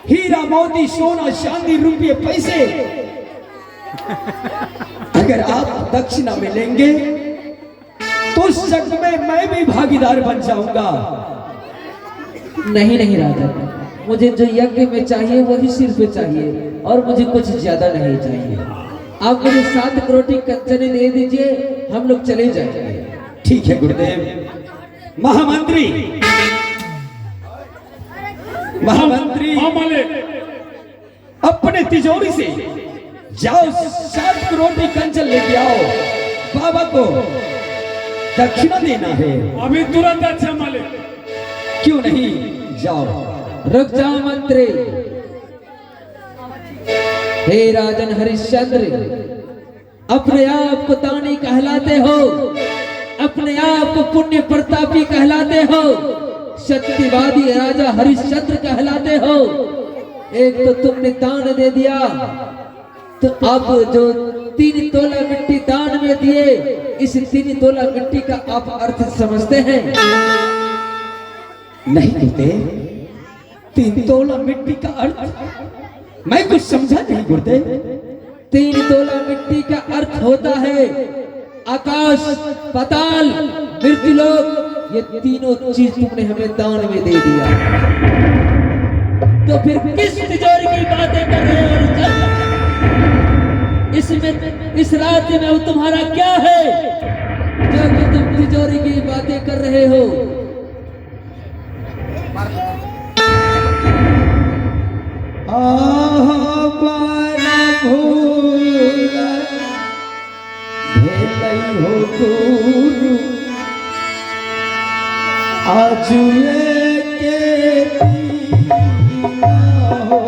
हीरा मोती सोना चांदी रुपये पैसे अगर आप दक्षिणा में लेंगे तो उस जग में मैं भी भागीदार बन जाऊंगा। नहीं नहीं राजन, मुझे जो यज्ञ में चाहिए वही सिर पे चाहिए और मुझे कुछ ज्यादा नहीं चाहिए। आप मुझे 7 करोटी कंचने दे दीजिए, हम लोग चले जाएंगे। ठीक है गुरुदेव। महामंत्री महामंत्री अपने तिजोरी से जाओ 7 करोटी कंचन लेके आओ, बाबा को दक्षिणा देना है। अभी तुरंत। अच्छा मालिक। क्यों नहीं, जाओ। रुक जाओ मंत्री। हे राजन हरिश्चंद्र, अपने आप को दानी कहलाते हो, अपने आप को पुण्य प्रतापी कहलाते हो, सत्यवादी राजा हरिश्चंद्र कहलाते हो। एक तो तुमने दान दे दिया, तो अब जो 3 तोला मिट्टी दान में दिए, इस 3 तोला मिट्टी का आप अर्थ समझते हैं? नहीं गुरुदेव, 3 तोला मिट्टी का अर्थ मैं कुछ समझा नहीं गुरुदेव। 3 तोला मिट्टी का अर्थ होता है आकाश, पाताल, मृत्युलोक। ये तीनों चीज तुमने हमें दान में दे दिया, तो फिर किस तिजोरी की बातें कर रहे हो? इसमें इस राज्य में अब तुम्हारा क्या है जो कि तुम तिजोरी की बातें कर रहे हो? हो गुरु आज के दीना हो।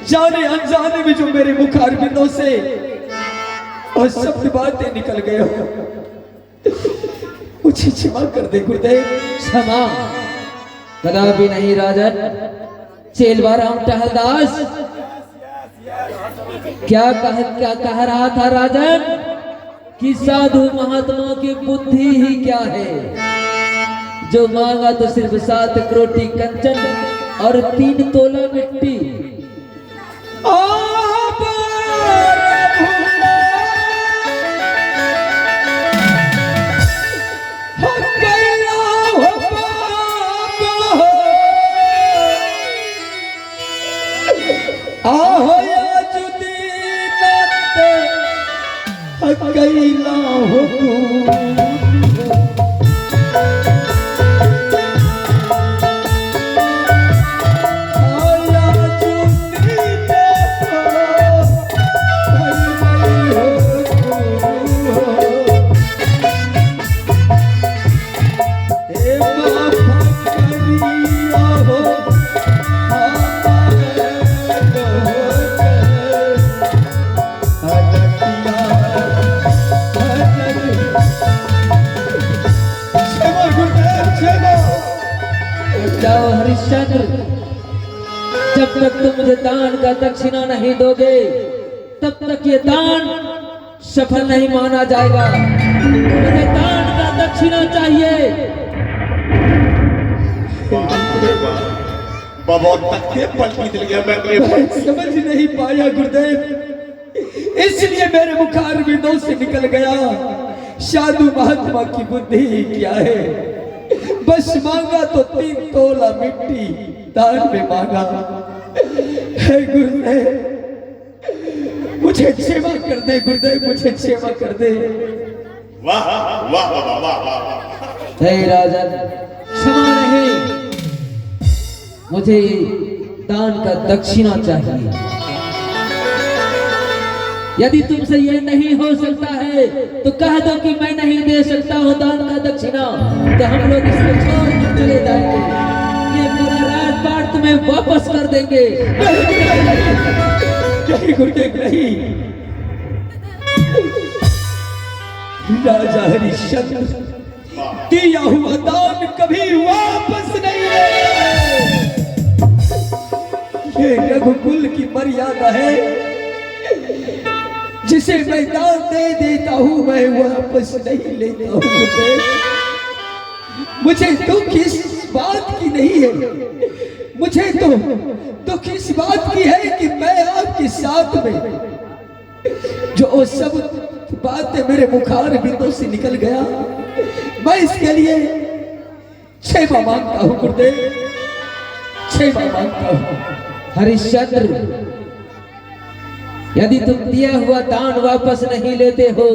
जाने अनजाने में जो मेरे मुखारबिंदों से और शब्द बातें निकल गए हो, मुझे क्षमा कर दे गुरुदेव। क्षमा कदापि नहीं राजन। चेलवाराम टहलदास क्या कह रहा था राजन कि साधु महात्मा की बुद्धि ही क्या है, जो मांगा तो सिर्फ 7 करोटी कंचन और 3 तोला मिट्टी। कैला हो जाओ हरिश्चंद्र, जब तक तुम मुझे दान का दक्षिणा नहीं दोगे तब तक ये दान सफल नहीं माना जाएगा। मुझे दान का दक्षिणा चाहिए। बाबा तकते पलटी दिल गया मैं समझ नहीं पाया गुरुदेव, इसलिए मेरे मुखार बिंदों से निकल गया। साधु महात्मा की बुद्धि क्या है, बस मांगा तो 3 तोला मिट्टी दान में मांगा। हे गुरुदेव मुझे क्षमा कर दे, गुरुदेव मुझे क्षमा कर दे। वाह वाह वाह वाह वाह। हे राजन, क्षमा नहीं, मुझे दान का दक्षिणा चाहिए। यदि तुमसे ये नहीं हो सकता है तो कह दो कि मैं नहीं दे सकता हूँ दान का दक्षिणा, तो हम लोग इसको छोड़ कर चले जाएंगे। ये पूरा राजपाट तुम्हें वापस कर देंगे। नहीं गुरुदेव नहीं, राजा हरिश्चंद्र दिया हुआ दान कभी वापस नहीं लेंगे। ये रघुकुल की मर्यादा है, जिसे मैं दान दे देता हूं मैं वापस नहीं लेता हूं। मुझे दुख इस बात की नहीं है, मुझे तो दुख इस बात की है कि मैं आपके साथ में जो सब बातें मेरे मुखार बिंदों से निकल गया, मैं इसके लिए क्षमा मांगता हूं गुरुदेव, क्षमा मांगता हूं। हरिश्चंद्र, यदि तुम दिया हुआ दान वापस नहीं लेते हो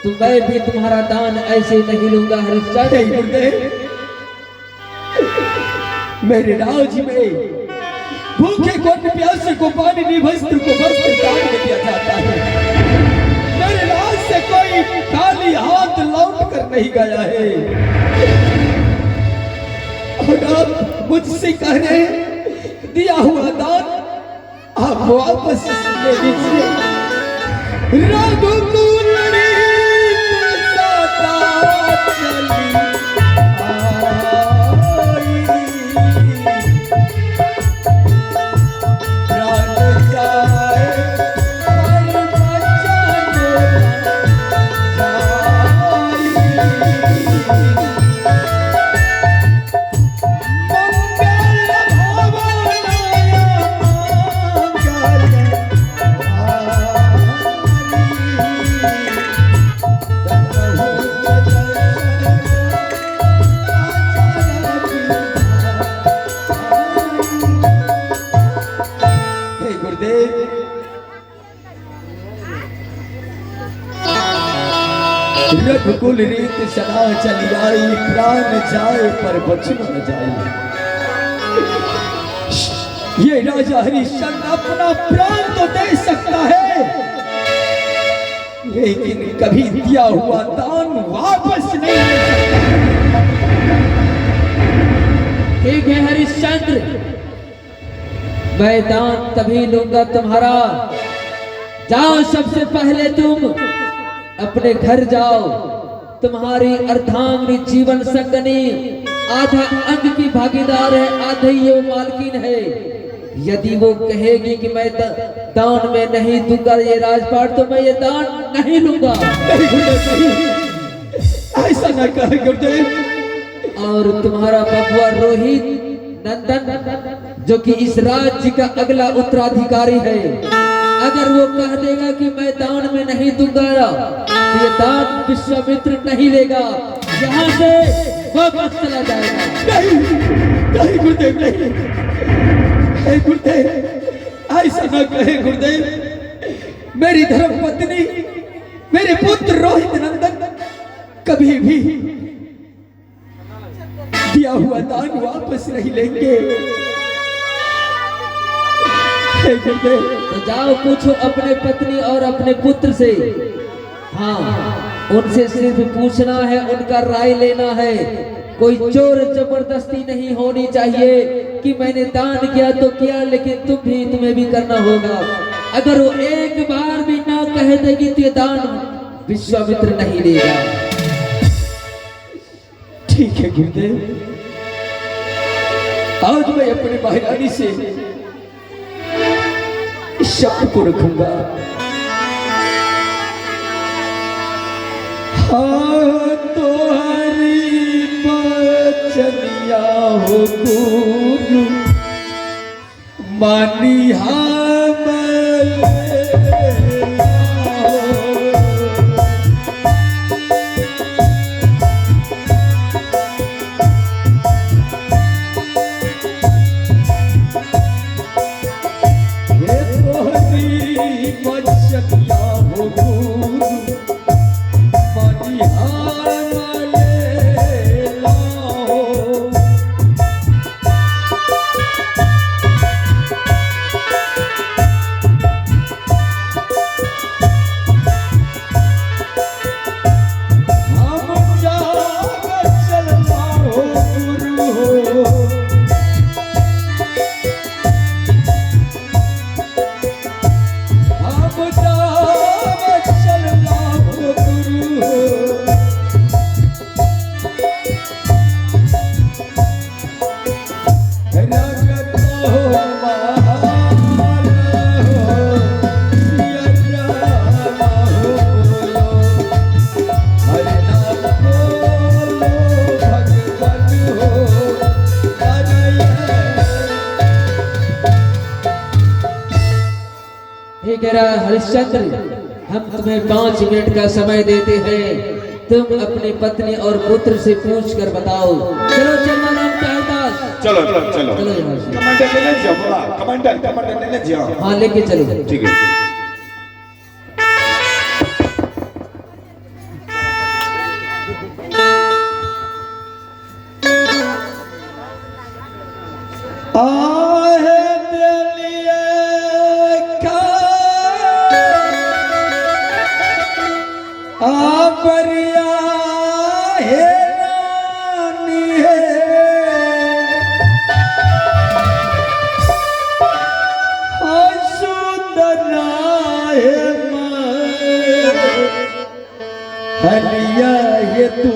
तो मैं भी तुम्हारा दान ऐसे नहीं लूंगा। हरिश्चंद्र गुरुदेव, मेरे राज में भूखे को प्यासे को पानी नहीं, वस्त्र को वस्त्र दान में दिया जाता है। मेरे राज से कोई खाली हाथ लौट कर नहीं गया है। और आप मुझसे कह रहे हैं दिया हुआ दान आप वापस ले लीजिए। रघुकुल रीत सदा चली आई, प्राण जाए पर बचन रघुकुल रीत सदा चली आई, प्राण जाए पर बचन न जाए। ये राजा हरिश्चंद्र अपना प्राण तो दे सकता है, लेकिन कभी दिया हुआ दान वापस नहीं ले सकता। ठीक है हरिश्चंद्र, मैं दान तभी लूंगा तुम्हारा। जाओ, सबसे पहले तुम अपने घर जाओ। तुम्हारी अर्धांगिनी जीवन संगनी आधा अंग की भागीदार है, आधा ही वो मालकिन है। यदि वो कहेगी कि मैं दान में नहीं दूंगा ये राजपाट, तो मैं ये दान नहीं लूंगा। ऐसा न कहे गुरुदेव। और तुम्हारा बबुआ रोहित नंदन, जो कि इस राज्य का अगला उत्तराधिकारी है, अगर वो कह देगा कि मैं दान में नहीं दूंगा तो ये दान विश्वामित्र नहीं लेगा, यहाँ से वापस चला जाएगा। नहीं गुरुदेव नहीं, हे गुरुदेव ऐसा न कहे गुरुदेव। मेरी धर्म पत्नी मेरे पुत्र रोहित नंदन कभी भी दिया हुआ दान वापस नहीं लेंगे। तो जाओ, पूछो अपने पत्नी और अपने पुत्र से। हाँ, उनसे सिर्फ पूछना है, उनका राय लेना है। कोई जोर जबरदस्ती नहीं होनी चाहिए कि मैंने दान किया तो किया, लेकिन तुम्हें भी करना होगा। अगर वो एक बार भी ना कह देगी तो ये दान विश्वामित्र नहीं लेगा। ठीक है गुरुदेव, आज मैं अपने महारानी से इस शब्द को रखूंगा। हाँ तो हरी बचनिया हो गुरु मानी हम हरिश्चंद्र, हम तुम्हें 5 मिनट का समय देते हैं। तुम अपनी पत्नी और पुत्र से पूछ कर बताओ। चलो जन्माराम चाहदास, चलो चलो चलो चलो यहाँ से। कमांडर लेने जाओ बाबा, कमांडर लेने जाओ। हाँ लेके चलो। ठीक है। हलिया ये तू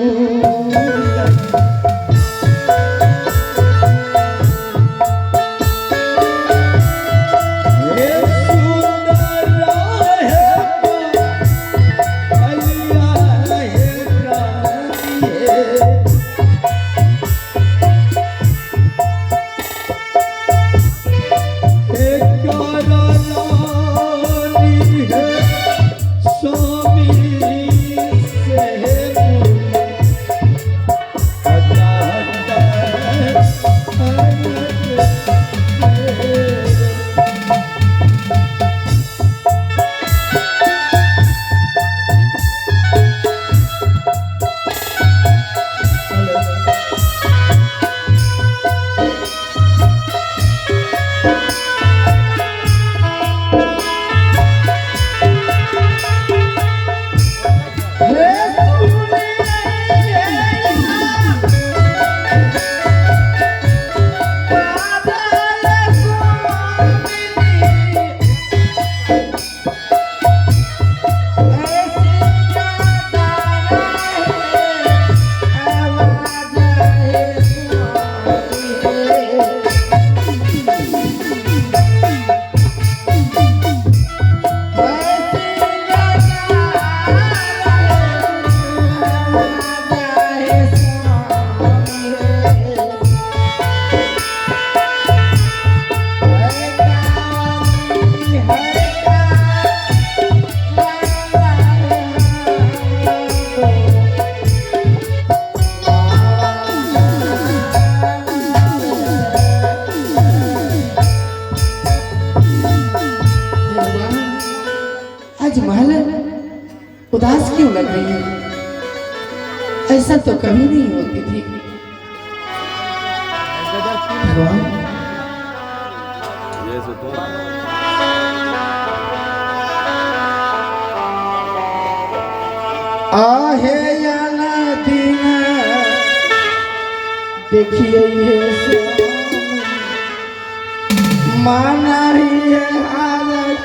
उदास क्यों लग रही है? ऐसा तो कभी नहीं होती थी। आहे या ना दीना देखिए ये माना ही है हालत।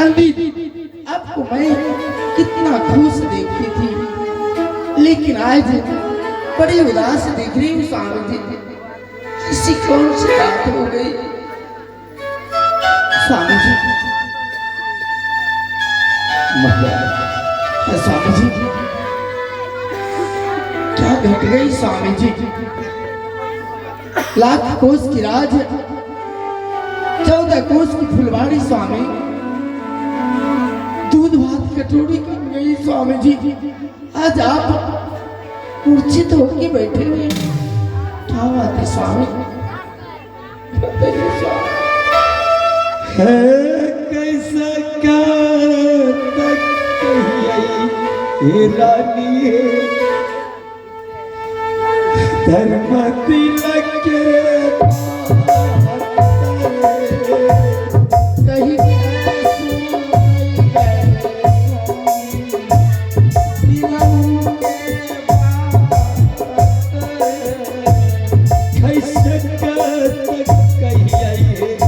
चांदी आपको मैं कितना खुश देखती थी, लेकिन आज बड़ी उदास दिख रही हूँ स्वामी जी। ऐसी कौन सी बात हो गई स्वामी जी? स्वामी जी क्या घट गई स्वामी जी? लाख कोस की राज, 14 कोस की फुलवाड़ी स्वामी, दूध भात कटोरी कम गई स्वामी जी। आज आप मूर्छित होके बैठे हुए, क्या बात है स्वामी? बताइए स्वामी। कैसा का तक कहिए रानी धर्म तिलक के कहीं कैसे का तक कहिए कहीं